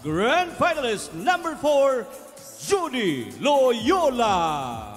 Grand finalist number 4, Judy Loyola.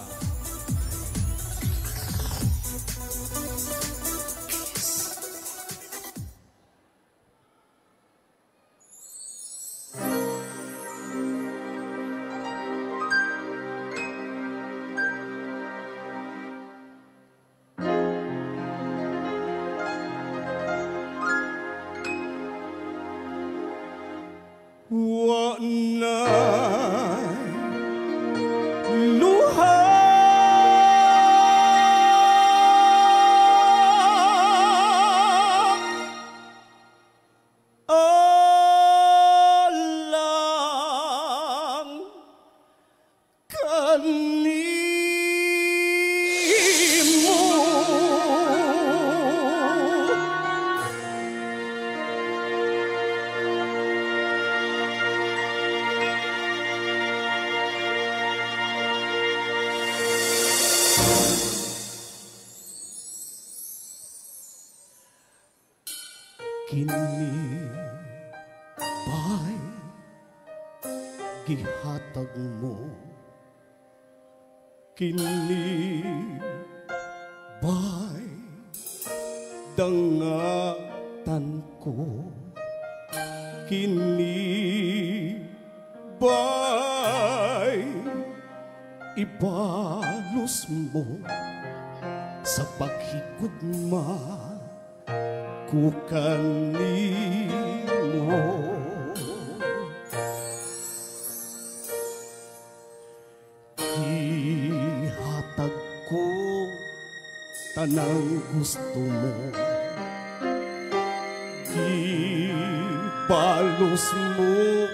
Kini bay gihatag mo, kini bay dangatan ko, kini bay ibalos mo sa paghigugma ku kanimo. Ihatag ko tanang gusto mo, ibalos mo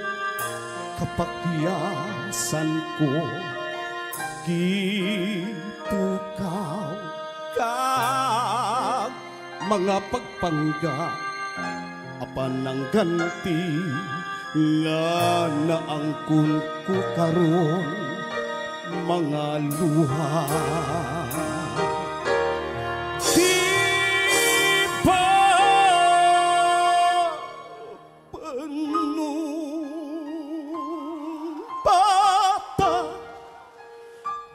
kapakyasan ko, gipukaw kag mga pagpangga apan ang ganti nga naangkon ko karon mga luha. Di ba panong bata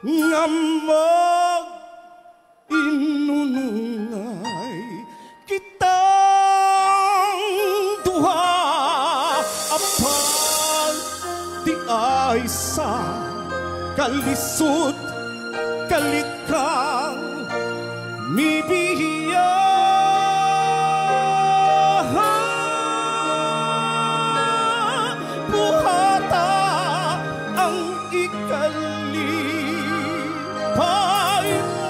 nga mag-inunungay kitang duha apan di ay sa kalisod kalit kang mibiya. Buhata ang ikalipay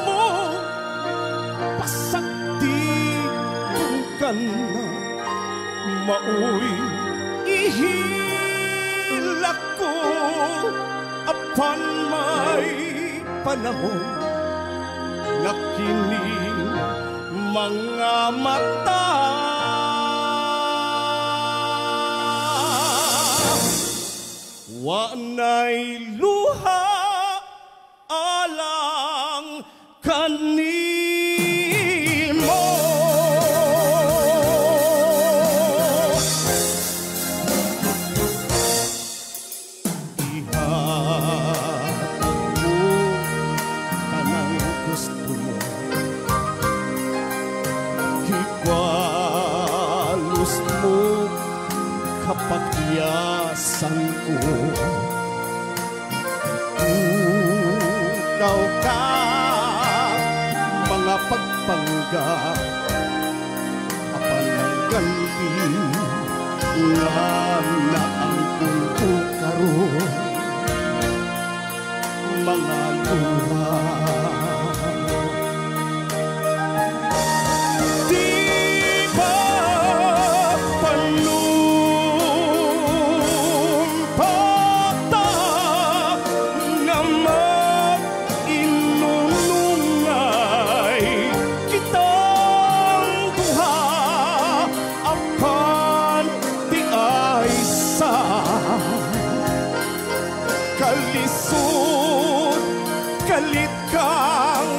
mo, pasakti ka na maoy ihilak ko apan may panahon na kining mga mata wanay luha alang kanimo. Kapagyasan ko tukaw ka mga pagpangga apan ang ganti nga naangkon ko karon mga luha. Kalisod, kalit kang